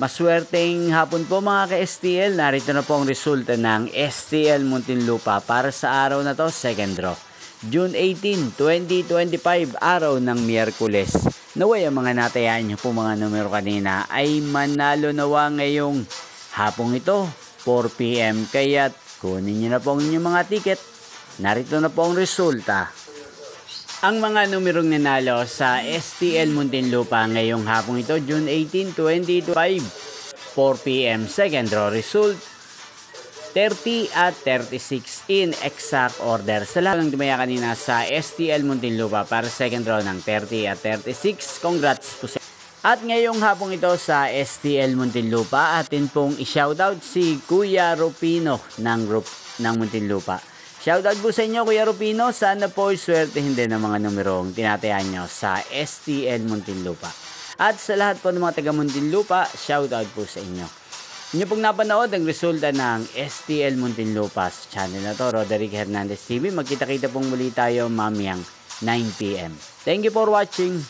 Maswerteng hapon po mga ka-STL. Narito na po ang resulta ng STL Muntinlupa para sa araw na to, second draw. June 18, 2025, araw ng Miyerkules. Naway ang mga natayaan nyo po mga numero kanina ay manalo nawa ngayong hapong ito, 4 PM. Kaya't kunin nyo na po ang inyong mga ticket. Narito na po ang resulta. Ang mga numerong nanalo sa STL Muntinlupa ngayong hapong ito, June 18, 2025, 4 PM, second draw result, 30 at 36 in exact order. Sa lahat ng dumaya kanina sa STL Muntinlupa para second draw ng 30 at 36, congrats po sa. At ngayong hapong ito sa STL Muntinlupa, atin pong i-shoutout si Kuya Rupino ng Muntinlupa. Shoutout po sa inyo Kuya Rupino, sana po swertehin din ang mga numerong tinatayaan nyo sa STL Muntinlupa. At sa lahat po ng mga taga Muntinlupa, shoutout po sa inyo. Inyo pong napanood ang resulta ng STL Muntinlupa sa channel na to, Roderick Hernandez TV. Magkita-kita pong muli tayo mamayang 9 PM. Thank you for watching.